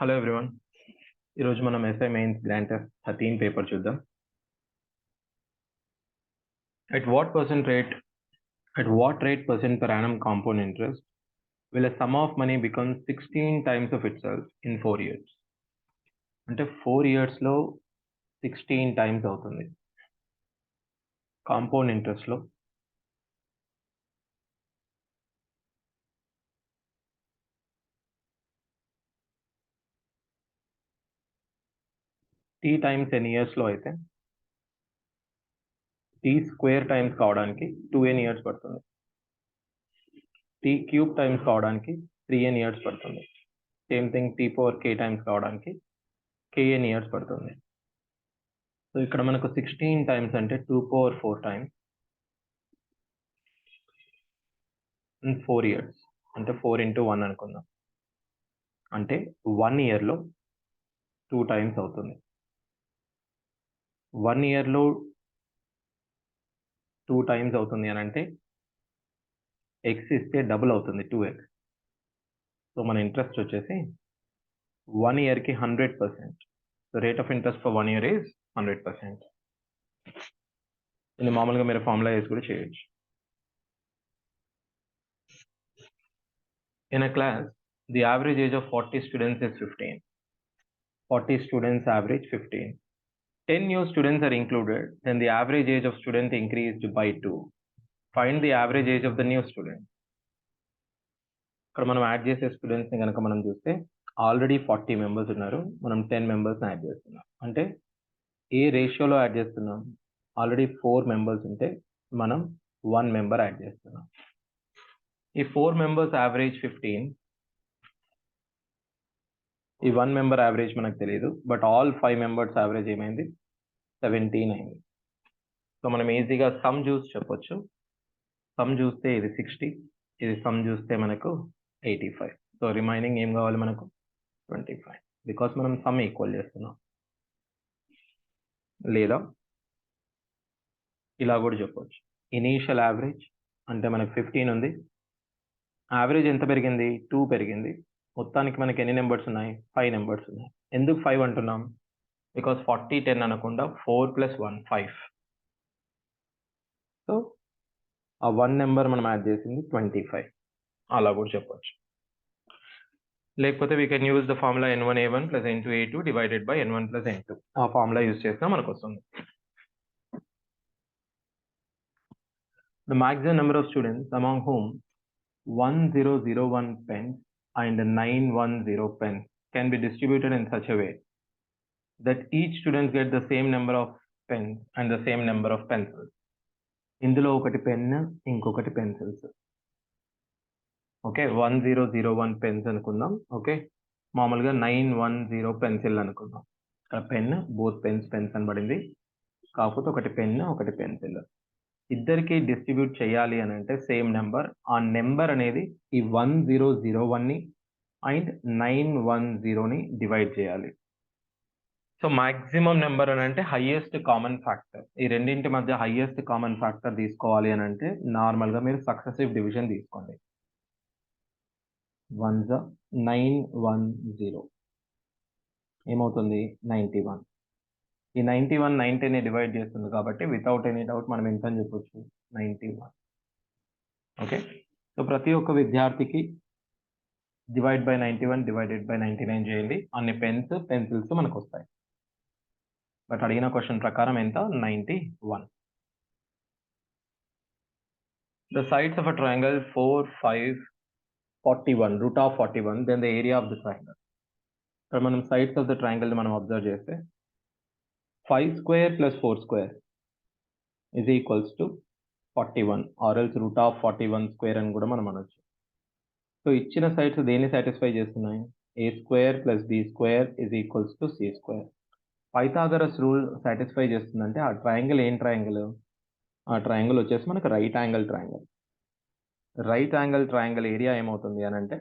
Hello everyone, ఈరోజు మనం SI mains grand test 13 paper చూద్దాం. At what rate percent per annum compound interest will a sum of money become 16 times of itself in 4 years? అంటే 4 yearsలో 16 times అవుతుంది compound ఇంట్రెస్ట్లో. t times n yearsలో అయితే t square times కావడానికి 2n years పడుతుంది. t cube times కావడానికి 3n years పడుతుంది. Same thing t power k times కావడానికి kn years పడుతుంది. So ఇక్కడ మనకు 16 టైమ్స్ అంటే 2 పవర్ 4 టైమ్స్ 4 years అంటే 4 into 1 అనుకుందాం. అంటే 1 yearలో 2 times అవుతుంది. 1 yearలో 2 times అవుతుంది అని అంటే x ఇస్తే డబుల్ అవుతుంది 2x. సో మన ఇంట్రెస్ట్ వచ్చేసి 1 yearకి 100%. So rate of interest for 1 year is 100%. ఇది మామూలుగా మీరు ఫార్ములా వేసి కూడా చేయొచ్చు. In a class, the average age of 40 students is 15. 40 students average 15. 10 new students are included, then the average age of student increased by 2. Find the average age of the new student. ఇక్కడ మనం add చేసే స్టూడెంట్స్ని కనుక మనం చూస్తే already 40 members ఉన్నారు, మనం 10 మెంబర్స్ని యాడ్ చేస్తున్నాం. అంటే ఏ రేషియోలో యాడ్ చేస్తున్నాం? ఆల్రెడీ 4 మెంబర్స్ ఉంటే మనం 1 మెంబర్ యాడ్ చేస్తున్నాం. ఈ 4 మెంబర్స్ యావరేజ్ 15. ఈ 1 మెంబర్ యావరేజ్ మనకు తెలియదు, బట్ ఆల్ 5 మెంబర్స్ యావరేజ్ ఏమైంది? 17 అయింది. సో మనం ఈజీగా సమ్ చూసి చెప్పొచ్చు. సమ్ చూస్తే ఇది 60, ఇది సమ్ చూస్తే మనకు 85. సో రిమైనింగ్ ఏం కావాలి మనకు? 25, బికాస్ మనం సమ్ ఈక్వల్ చేస్తున్నాం. లేదా ఇలా కూడా చెప్పొచ్చు. ఇనీషియల్ యావరేజ్ అంటే మనకు 15 ఉంది, యావరేజ్ ఎంత పెరిగింది? 2 పెరిగింది. మొత్తానికి మనకి ఎన్ని నెంబర్స్ ఉన్నాయి? 5 నెంబర్స్ ఉన్నాయి. ఎందుకు 5 అంటున్నాం? బికాస్ 40 10 అనకుండా 4 + 1 5. సో ఆ 1 నెంబర్ మనం యాడ్ చేసింది 25. అలా కూడా చెప్పొచ్చు. లేకపోతే we can use the formula n1a1 + n2a2 divided by n1 + n2. ఆ ఫార్ములా యూజ్ చేసినా మనకు వస్తుంది. The maximum number of students among whom 1001 pens and 910 pens can be distributed in such a way that each student get the same number of pens and the same number of pencils. ఇందులో ఒకటి pen, ఇంకొకటి pencils. Okay, 1001 pens అనుకుందాం. Okay, మామూలుగా 910 pencil అనుకుందాం. ఇక్కడ pen, both pens అని పడింది, కాకపోతే ఒకటి పెన్ ఒకటి పెన్సిల్. ఇద్దరికి డిస్ట్రిబ్యూట్ చేయాలి అని అంటే సేమ్ నెంబర్. ఆ నెంబర్ అనేది ఈ 1001ని అండ్ 910ని డివైడ్ చేయాలి. సో మాక్సిమం నెంబర్ అని అంటే హైయెస్ట్ కామన్ ఫ్యాక్టర్. ఈ రెండింటి మధ్య హైయెస్ట్ కామన్ ఫ్యాక్టర్ తీసుకోవాలి అని అంటే నార్మల్గా మీరు సక్సెసివ్ డివిజన్ తీసుకోండి. 1 910 ఏమవుతుంది? 91. ఈ 91 90ని డివైడ్ చేస్తుంది కాబట్టి వితౌట్ ఎనీ డౌట్ మనం ఎంత అని చెప్పొచ్చు? 91. ఓకే, సో ప్రతి ఒక్క విద్యార్థికి డివైడ్ బై 91 డివైడెడ్ బై 99 చేయండి. అన్ని పెన్సిల్స్ మనకు వస్తాయి. బట్ అడిగిన క్వశ్చన్ ప్రకారం ఎంత? 91. The sides of a triangle 4, 5, 41, root of 41, then the area of the triangle. ఇక్కడ మనం సైడ్స్ ఆఫ్ ద ట్రయాంగిల్ మనం అబ్జర్వ్ చేస్తే 5 square + 4 square is equals to 41, or else root of 41 square అని కూడా మనం అనొచ్చు. సో ఇచ్చిన సైడ్స్ దేన్ని సాటిస్ఫై చేస్తున్నాయి? a square + b square is equals to c square. Pythagoras rule satisfy చేస్తుందంటే ఆ ట్రయాంగిల్ ఏం ట్రయాంగిల్? ఆ ట్రయాంగిల్ వచ్చేసి మనకు right angle triangle. Right angle triangle area ఏమవుతుంది అని అంటే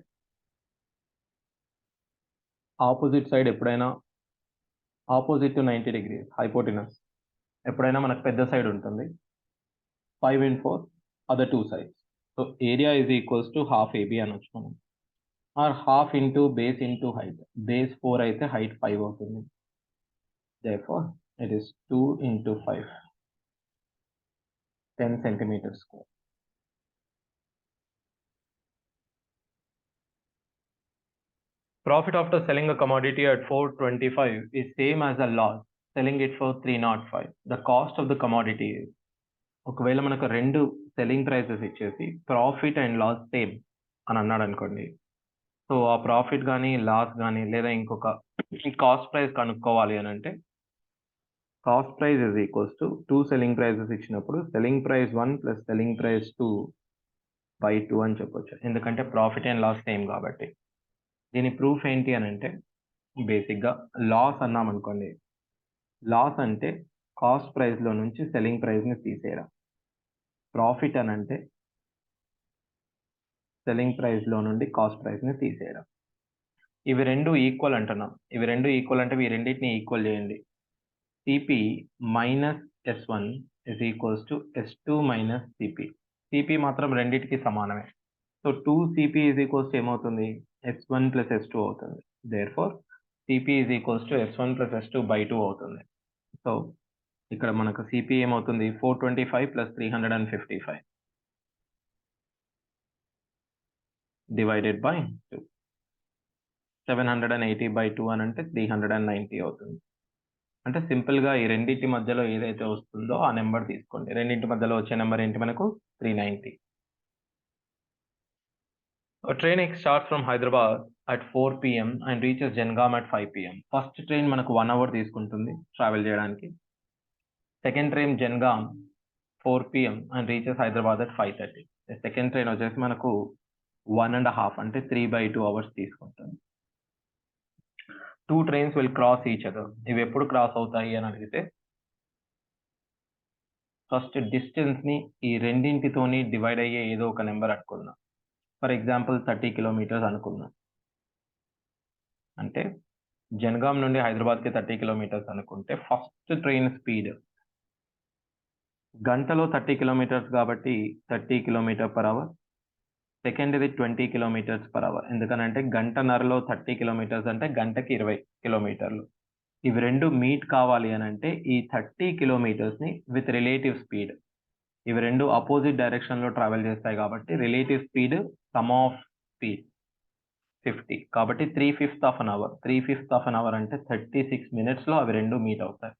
ఆపోజిట్ సైడ్ ఎప్పుడైనా ఆపోజిట్ టు 90 degrees హైపోటెనస్ ఎప్పుడైనా మనకు పెద్ద సైడ్ ఉంటుంది. 5 and 4 other 2 sides. So area is equals to ½ AB అనొచ్చు మనం. Or half into base into height. Base 4 అయితే హైట్ 5 అవుతుంది. Therefore, it is 2 into 5, 10 centimeters square. Profit after selling a commodity at 425 is same as a loss selling it for 305. The cost of the commodity is, ఒకవేళ మనకు రెండు selling prices ఇచ్చేసి profit and loss same అని అన్నాడు అనుకోండి, so ఆ profit కానీ loss కానీ లేదా ఇంకొక కాస్ట్ ప్రైస్ కనుక్కోవాలి అని అంటే cost price is equals to 2 selling prices ఇచ్చినప్పుడు selling price 1 plus selling price 2 by 2 అని చెప్పొచ్చు, ఎందుకంటే ప్రాఫిట్ అండ్ లాస్ సేమ్ కాబట్టి. దీని ప్రూఫ్ ఏంటి అని అంటే బేసిక్గా లాస్ అన్నాం అనుకోండి, లాస్ అంటే కాస్ట్ ప్రైస్లో నుంచి సెల్లింగ్ ప్రైస్ని తీసేయడం, ప్రాఫిట్ అని అంటే సెల్లింగ్ ప్రైస్లో నుండి కాస్ట్ ప్రైస్ని తీసేయడం. ఇవి రెండు ఈక్వల్ అంటున్నాం. ఇవి రెండు ఈక్వల్ అంటే ఈ రెండింటిని ఈక్వల్ చేయండి. CP minus S1 is equals to S2 minus CP. CP మాత్రం రెండింటికి సమానమే. So 2CP is equals to ఏమవుతుంది, S1 ప్లస్ S2 అవుతుంది. Therefore CP is equals to S1 plus S2 by 2 అవుతుంది. సో ఇక్కడ మనకు సిపి ఏమవుతుంది, 425 ప్లస్ 355 డివైడెడ్ బై 2. 780 బై 2 అని అంటే 390 అవుతుంది. అంటే సింపుల్గా ఈ రెండింటి మధ్యలో ఏదైతే వస్తుందో ఆ నెంబర్ తీసుకోండి. రెండింటి మధ్యలో వచ్చే నెంబర్ ఏంటి మనకు, 390. A train starts from Hyderabad at 4 p.m. and reaches Jangam at 5 p.m. First train మనకు 1 అవర్ తీసుకుంటుంది ట్రావెల్ చేయడానికి. Second train Jangaon 4 p.m. and reaches Hyderabad at 5:30. Second train వచ్చేసి మనకు 1.5 అంటే 3/2 అవర్స్ తీసుకుంటుంది. 2 trains will cross each other. ఇవి ఎప్పుడు cross అవుతాయి అని అడిగితే ఫస్ట్ డిస్టెన్స్ని ఈ రెండింటితోని డివైడ్ అయ్యే ఏదో ఒక నెంబర్ అనుకుందాం. ఫర్ ఎగ్జాంపుల్ 30 కిలోమీటర్స్ అనుకుందాం. అంటే జనగాం నుండి హైదరాబాద్కి 30 కిలోమీటర్స్ అనుకుంటే ఫస్ట్ ట్రైన్ స్పీడ్ గంటలో 30 కిలోమీటర్స్ కాబట్టి 30 కిలోమీటర్ పర్ అవర్. సెకండ్ ఇది 20 కిలోమీటర్స్ పర్ అవర్, ఎందుకనంటే గంటన్నరలో 30 కిలోమీటర్స్ అంటే గంటకి 20 కిలోమీటర్లు. ఇవి రెండు మీట్ కావాలి అని అంటే ఈ 30 కిలోమీటర్స్ని విత్ రిలేటివ్ స్పీడ్, ఇవి రెండు అపోజిట్ డైరెక్షన్లో ట్రావెల్ చేస్తాయి కాబట్టి relative speed sum of speed 50 కాబట్టి 3/5 of an hour. 3/5 of an hour అంటే 36 మినిట్స్లో అవి రెండు మీట్ అవుతాయి.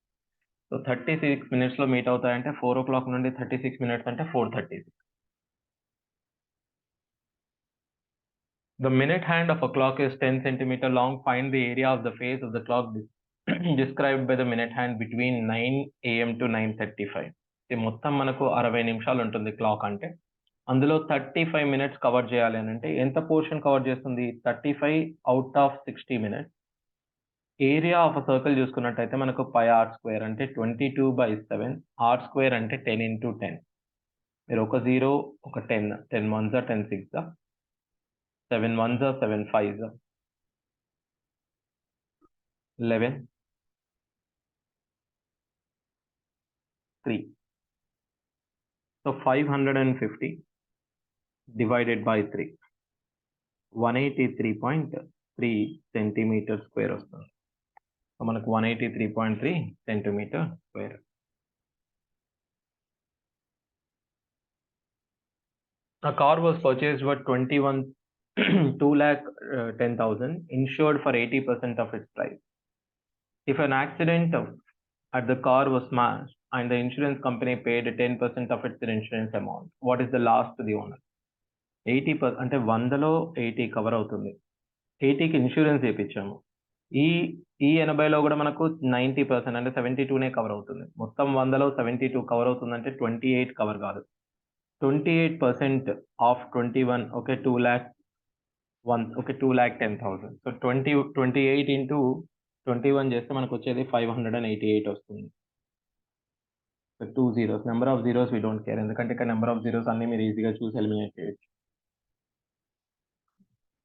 సో 36 మినిట్స్లో మీట్ అవుతాయంటే 4 o'clock నుండి 36 మినిట్స్ అంటే 4:36. The minute hand of a clock is 10 centimeter long. Find the area of the face of the clock described by the minute hand between 9 AM to 9:35. ఇది మొత్తం మనకు 60 నిమిషాలు ఉంటుంది clock అంటే. అందులో 35 మినిట్స్ కవర్ చేయాలి అని అంటే ఎంత పోర్షన్ కవర్ చేస్తుంది, 35 out of 60 minutes. Area of a circle చూసుకున్నట్టయితే మనకు πr² అంటే 22/7. r² అంటే 10 into 10. మీరు ఒక 0 ఒక 10, 10 1s 10 6, 7 1s 7 5s, 11 3. So 550 divided by 3, 183.3 centimeter square వస్తుంది. సో మనకు 183.3 centimeter square. A car was purchased worth 2,10,000, insured for 80% of its price. If an accident at the car was smashed and the insurance company paid 10% of its insurance amount, what is the loss to the owner? 80% అంటే 100లో 80 cover అవుతుంది. 80కి insurance చేయించాము. ఈ 80లో కూడా మనకు 90% అంటే 72నే cover అవుతుంది. మొత్తం 100లో 72 cover అవుతుందంటే 28 కవర్ కాదు. 28% ఆఫ్ 21 ఓకే 2,10,000. సో 28 into 21 చేస్తే మనకు వచ్చేది 588 వస్తుంది. So 2 zeros, number of zeros we don't care, ఎందుకంటే ఇక్కడ నెంబర్ ఆఫ్ జీరోస్ అన్ని మీరు ఈజీగా చూసి ఎలిమినేట్ చేయొచ్చు.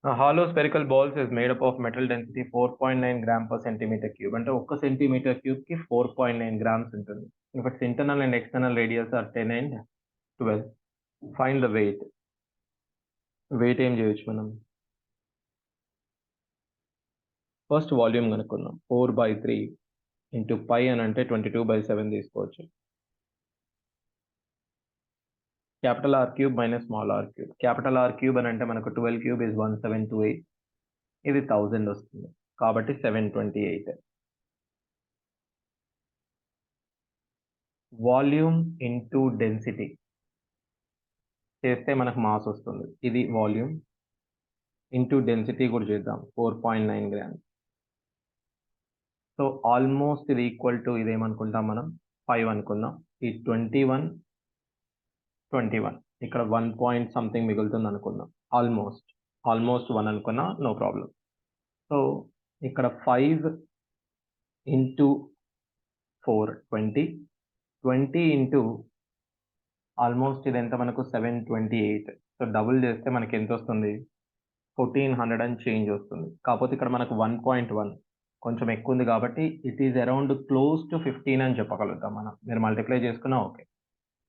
A hollow spherical balls is made up of metal density 4.9 gram per centimeter cube. అంటే 1 centimeter cube కి 4.9 grams ఉంటుంది. If its internal and external radius are 10 and 12, find the weight. Wait ఏం చేయొచ్చు మనం, ఫస్ట్ వాల్యూమ్ కనుక్కుందాం. 4/3 into pi అని అంటే 22/7 తీసుకోవచ్చు. Capital R cube minus small R cube. Capital R cube అని అంటే మనకు 12 క్యూబ్ ఇస్ 1728. ఇది 1000 వస్తుంది కాబట్టి 728. వాల్యూమ్ ఇంటూ డెన్సిటీ చేస్తే మనకు మాస్ వస్తుంది. ఇది వాల్యూమ్ ఇంటూ డెన్సిటీ కూడా చేద్దాం. 4.9 grams. సో ఆల్మోస్ట్ ఇది ఈక్వల్ టు ఇదేమనుకుంటాం మనం 5 అనుకుందాం. ఈ 21 ఇక్కడ 1 పాయింట్ సంథింగ్ మిగులుతుంది అనుకుందాం. ఆల్మోస్ట్ 1 అనుకున్నా నో ప్రాబ్లం. సో ఇక్కడ 5 ఇంటూ 4 20 ఇంటూ ఆల్మోస్ట్ ఇది ఎంత మనకు 728. సో డబుల్ చేస్తే మనకి ఎంత వస్తుంది? 1400 అండ్ చేంజ్ వస్తుంది. కాకపోతే ఇక్కడ మనకు 1.1 కొంచెం ఎక్కువ ఉంది కాబట్టి it is around close to 15 అని చెప్పగలుగుతాం మనం. మీరు మల్టిప్లై చేసుకున్నా okay,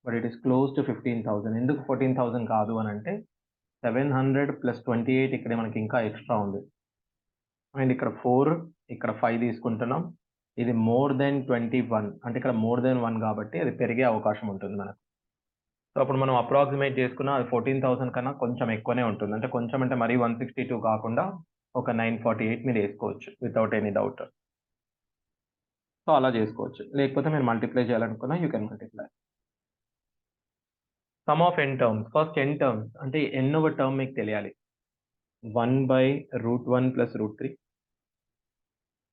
but it is close to 15,000. ఎందుకు 14,000 కాదు అని అంటే 700 + 28 ఇక్కడ మనకి ఇంకా ఎక్స్ట్రా ఉంది. అండ్ ఇక్కడ 4 ఇక్కడ 5 తీసుకుంటున్నాం. ఇది మోర్ దెన్ 21 అంటే ఇక్కడ మోర్ దెన్ 1 కాబట్టి అది పెరిగే అవకాశం ఉంటుంది మనకు. సో అప్పుడు మనం అప్రాక్సిమేట్ చేసుకున్న అది 14,000 కన్నా కొంచెం ఎక్కువనే ఉంటుంది. అంటే కొంచెం అంటే మరీ 162 కాకుండా ఒక 948 మీరు వేసుకోవచ్చు వితౌట్ ఎనీ డౌట్. సో అలా చేసుకోవచ్చు. లేకపోతే మీరు మల్టిప్లై చేయాలనుకున్నా you can multiply. Some of n terms. First n terms అంటే ఎన్నవ టర్మ్ మీకు తెలియాలి. 1/√1 + √3,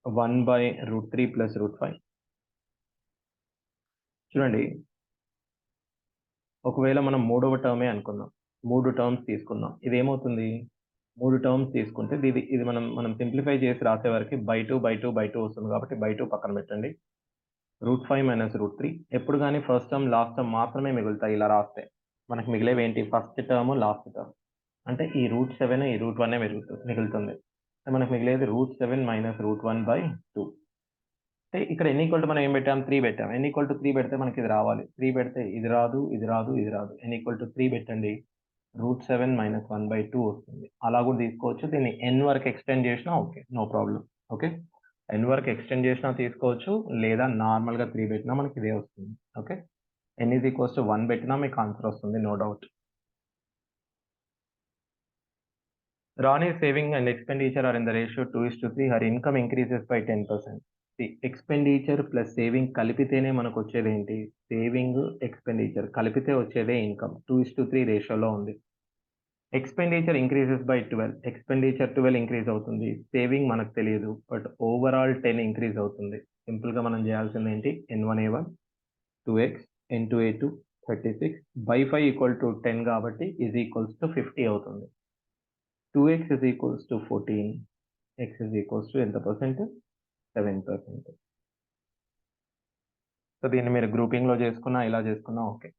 1/√3 + √5. చూడండి, ఒకవేళ మనం మూడవ టర్మే అనుకుందాం. 3 టర్మ్స్ తీసుకుందాం. ఇదేమవుతుంది? 3 టర్మ్స్ తీసుకుంటే ఇది మనం సింప్లిఫై చేసి రాసే వరకు బై 2 వస్తుంది కాబట్టి బై 2 పక్కన పెట్టండి. √5 - √3. ఎప్పుడు కానీ ఫస్ట్ టర్మ్ లాస్ట్ టర్మ్ మాత్రమే మిగులుతాయి ఇలా రాస్తే. మనకు మిగిలేవి ఏంటి? First term last term. అంటే ఈ √7 ఈ √1 మిగులుతుంది. మనకు మిగిలేది √7 - √1/2. అంటే ఇక్కడ n ఈక్వల్ టు మనం ఏం పెట్టాం? 3 పెట్టాం. n ఈక్వల్ టు 3 పెడితే మనకి ఇది రావాలి. 3 పెడితే ఇది రాదు, ఇది రాదు, ఇది రాదు. n ఈక్వల్ టు 3 పెట్టండి. √7 - 1/2 వస్తుంది. అలా కూడా తీసుకోవచ్చు. దీన్ని n వరకు ఎక్స్టెండ్ చేసినా okay, no problem. Okay, n వరకు ఎక్స్టెండ్ చేసినా తీసుకోవచ్చు, లేదా నార్మల్గా 3 పెట్టినా మనకి ఇదే వస్తుంది. Okay, n is equals to 1 పెట్టినా మీకు ఆన్సర్ వస్తుంది, no doubt. Rani's saving and expenditure are in the ratio 2:3. Her income increases by 10%. The expenditure plus saving కలిపితేనే మనకు వచ్చేది ఏంటి? సేవింగ్ ఎక్స్పెండిచర్ కలిపితే వచ్చేదే ఇన్కమ్. 2:3 రేషియోలో ఉంది. Expenditure increases by 12. Expenditure 12 increase అవుతుంది. సేవింగ్ మనకు తెలియదు, బట్ ఓవరాల్ 10 ఇంక్రీజ్ అవుతుంది. సింపుల్గా మనం చేయాల్సింది ఏంటి? n1a1 2x n2a2 36 by 5 equal to 10 కాబట్టి ఈజ్ ఈక్వల్స్ టు 50 అవుతుంది. 2x is equals to 14, x is equals to ఎంత పర్సెంట్? 7%. సో దీన్ని మీరు గ్రూపింగ్లో చేసుకున్నా ఇలా చేసుకున్నా okay.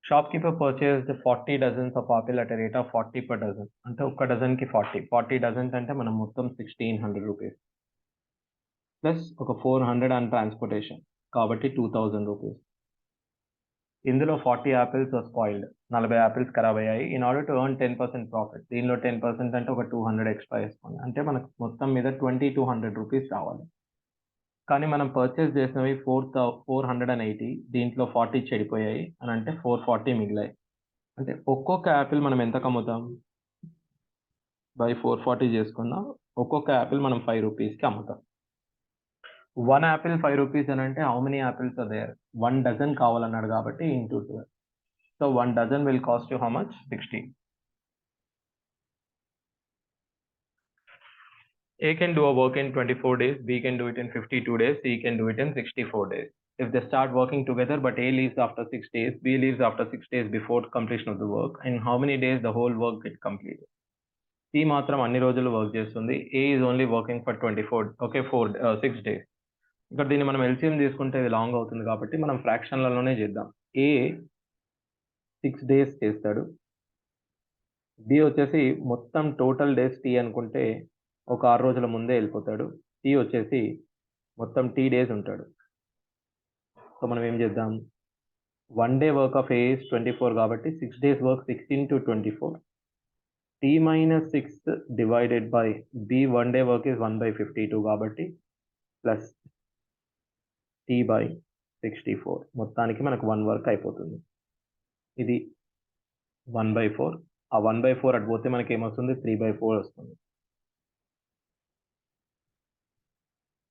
Shopkeeper purchased 40 dozens of apple at rate of 40 per dozen. అంటే ఒక్క డజన్కి 40 డజన్స్ అంటే మనం మొత్తం 1,600 రూపీస్ ప్లస్ ఒక 400 ఆన్ ట్రాన్స్పోర్టేషన్ కాబట్టి 2,000 రూపీస్. ఇందులో 40 యాపిల్స్ స్పాయిల్డ్, 40 యాపిల్స్ ఖరాబ్ అయ్యాయి. In order to earn 10% profit. దీనిలో 10% అంటే ఒక 200 ఎక్స్ట్రా వేసుకోండి. అంటే మనకు మొత్తం మీద 2,200 రూపీస్ రావాలి. కానీ మనం పర్చేస్ చేసినవి 480, దీంట్లో 40 చెడిపోయాయి అని అంటే 440 మిగిలాయి. అంటే ఒక్కొక్క యాపిల్ మనం ఎంతకు అమ్ముతాం? బై 440 చేసుకుందాం. ఒక్కొక్క యాపిల్ మనం 5 రూపీస్కి అమ్ముతాం. 1 యాపిల్ 5 రూపీస్ అని అంటే how many apples are there? 1 dozen కావాలన్నాడు కాబట్టి into 12. So 1 dozen will cost you how much? 60. A can do a work in 24 days, B can do it in 52 days, C can do it in 64 days. If they start working together, but A leaves after 6 days, B leaves after 6 days before completion of the work, in how many days the whole work get completed? C మాత్రం అన్ని రోజులు work చేస్తుంది. A is only working for 6 days. ఇక్కడ దీన్ని మనం LCM తీసుకుంటే ఇది long అవుతుంది కాబట్టి మనం ఫ్రాక్షన్లలోనే చేద్దాం. A 6 days చేస్తాడు. B వచ్చేసి మొత్తం టోటల్ డేస్ T అనుకుంటే ఒక 6 రోజుల ముందే వెళ్ళిపోతాడు. T వచ్చేసి మొత్తం T డేస్ ఉంటాడు. సో మనం ఏం చేద్దాం? 1 day work of A is 24 కాబట్టి 6 days work 6 into 24. t minus 6 divided by b 1 day work is 1 by 52 కాబట్టి ప్లస్ t by 64 మొత్తానికి మనకు 1 వర్క్ అయిపోతుంది. ఇది 1/4. ఆ 1/4 అటు పోతే మనకి ఏమొస్తుంది 3/4 వస్తుంది.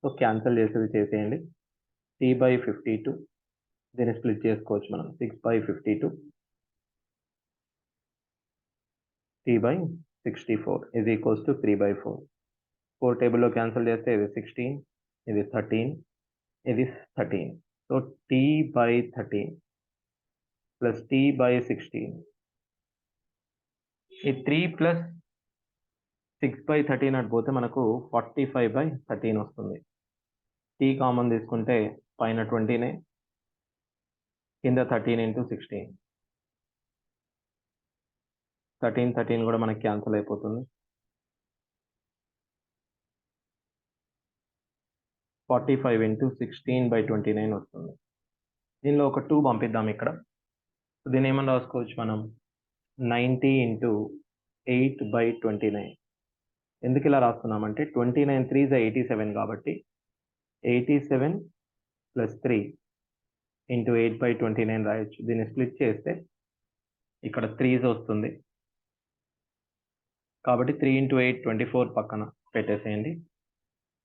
సో క్యాన్సిల్ చేసేది చేసేయండి. t by 52 దీన్ని స్ప్లిట్ చేసుకోవచ్చు మనం. 6/52 t by 64 is equals to 3/4. 4 టేబుల్లో క్యాన్సిల్ చేస్తే ఇది 16, ఇది 13, ఇది 13. So t by 13 plus t by 16. ఈ 3 ప్లస్ 6/13 అటు పోతే మనకు 45/13 వస్తుంది. t కామన్ తీసుకుంటే పైన 20నే, కింద 13 into 16. 13 కూడా మనకి క్యాన్సిల్ అయిపోతుంది. 45 into 16/29 వస్తుంది. దీనిలో ఒక 2 పంపిద్దాం ఇక్కడ. దీన్ని ఏమని రాసుకోవచ్చు మనం 90 into 8/29. ఎందుకు ఇలా రాస్తున్నామంటే 29 3s 87 కాబట్టి 87 plus 3 into 8/29 రాయొచ్చు. దీన్ని స్ప్లిట్ చేస్తే ఇక్కడ 3s వస్తుంది కాబట్టి 3 into 8 24 పక్కన పెట్టేసేయండి.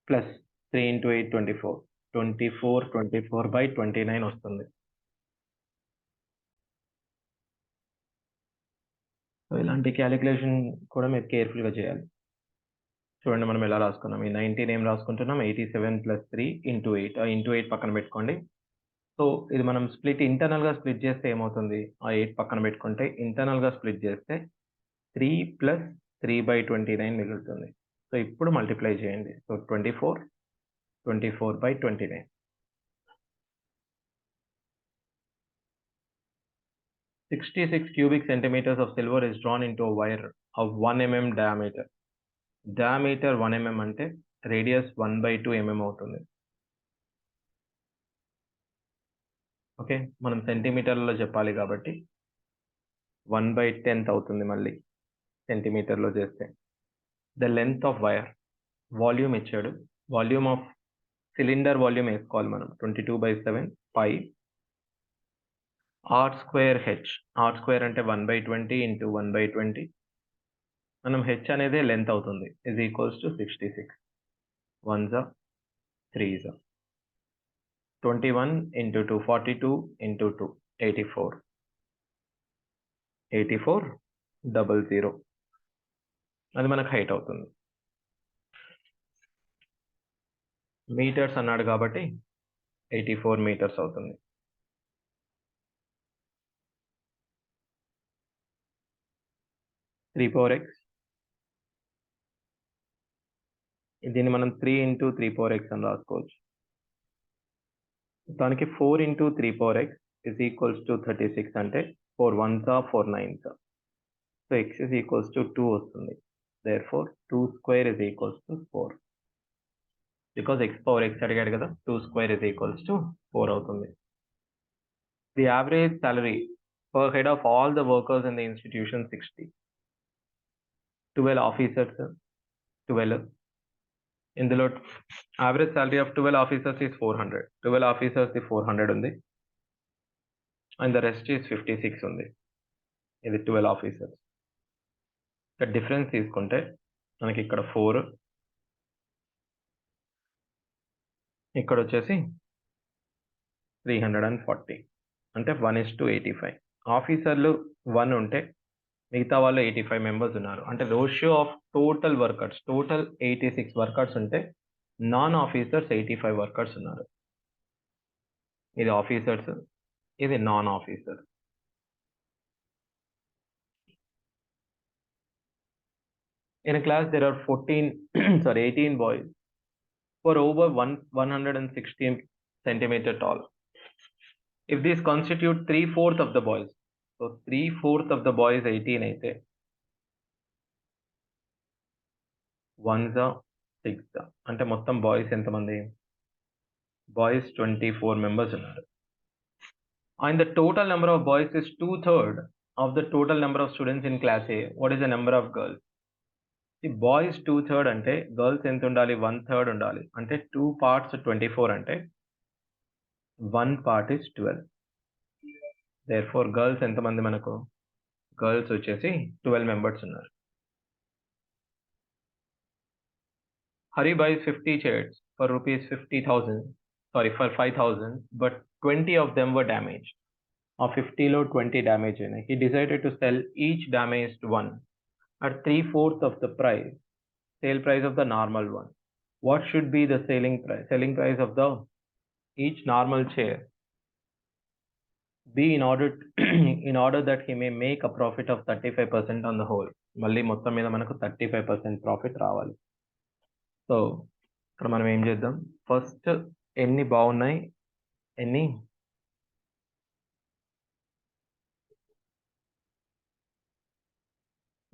ప్లస్ 3 into 8 24/29 వస్తుంది. సో ఇలాంటి క్యాలిక్యులేషన్ కూడా మీరు కేర్ఫుల్గా చేయాలి. చూడండి మనం ఎలా రాసుకున్నాం. ఈ 19 ఏం రాసుకుంటున్నాం 87 plus 3 into 8. ఆ ఇంటూ 8 పక్కన పెట్టుకోండి. సో ఇది మనం ఇంటర్నల్గా స్ప్లిట్ చేస్తే ఏమవుతుంది, ఆ 8 పక్కన పెట్టుకుంటే ఇంటర్నల్గా స్ప్లిట్ చేస్తే 3 plus 3/29 మిగులుతుంది. సో ఇప్పుడు మల్టిప్లై చేయండి. So 24/29. 66 cubic centimeters of silver is drawn into a wire of 1 mm diameter. Diameter 1 mm అంటే రేడియస్ 1/2 mm అవుతుంది. ఓకే, మనం సెంటీమీటర్లలో చెప్పాలి కాబట్టి 1/10 అవుతుంది. మళ్ళీ సెంటీమీటర్లో చేస్తే the length of wire, volume ఇచ్చాడు. వాల్యూమ్ ఆఫ్ సిలిండర్ వాల్యూమ్ వేసుకోవాలి మనం 22/7 పై r square h. r square అంటే 1/20 into 1/20. మనం h అనేది లెంత్ అవుతుంది is equals to 66. 1s 3s 21 into 2 42 into 2 84. 8400 అది మనకు హైట్ అవుతుంది. మీటర్స్ అన్నాడు కాబట్టి 84 మీటర్స్ అవుతుంది. 3/x. దీన్ని మనం 3 into 3/x అని రాసుకోవచ్చు. దానికి 4 into 3/x is equals to 36 అంటే 4 1s 4 9s. So x is equals to 2 వస్తుంది. therefore 2 square is equals to 4. because x power x అడిగాడు కదా, 2 square is equals to 4 అవుతుంది. The average salary per head of all the workers in the institution 60. 12 officers 12. ఇందులో average salary of 12 officers is 400. 12 officers 400 ఉంది and the rest is 56 ఉంది. ఇది 12 officers. ఇక్కడ difference తీసుకుంటే మనకి ఇక్కడ 4, ఇక్కడ వచ్చేసి 340 అంటే 1:85. ఆఫీసర్లు 1 ఉంటే మిగతా వాళ్ళు 85 మెంబర్స్ ఉన్నారు. అంటే ratio of total workers, total 86 workers ఉంటే నాన్ ఆఫీసర్స్ 85 వర్కర్స్ ఉన్నారు. ఇది ఆఫీసర్స్, ఇది non officer. In a class there are 18 boys who are over 160 centimeter tall. If these constitute 3/4 of the boys, so 3/4 of the boys 18 అయితే 1s 6 అంటే మొత్తం boys ఎంతమంది, boys 24 members ఉన్నారు. And the total number of boys is 2/3 of the total number of students in class A, what is the number of girls? The boys 2/3 అంటే girls ఎంత ఉండాలి? 1/3 ఉండాలి. అంటే 2 parts 24 అంటే 1 part is 12. Therefore girls ఎంతమంది మనకు? Girls వచ్చేసి 12 members ఉన్నారు. Hari buys 50 chairs for rupees 50,000. Sorry, for 5,000, but 20 of them were damaged. Of 50 లో 20 damage అయినాయి. He decided to sell each damaged one at 3/4 of the price, sale price of the normal one. What should be the selling price of the each normal chair? B, in order that he may make a profit of 35% on the whole. మళ్ళీ మొత్తం మీద మనకు 35% profit రావాలి. So ఇక్కడ మనం ఏం చేద్దాం? First ఎన్ని బాగున్నాయి, ఎన్ని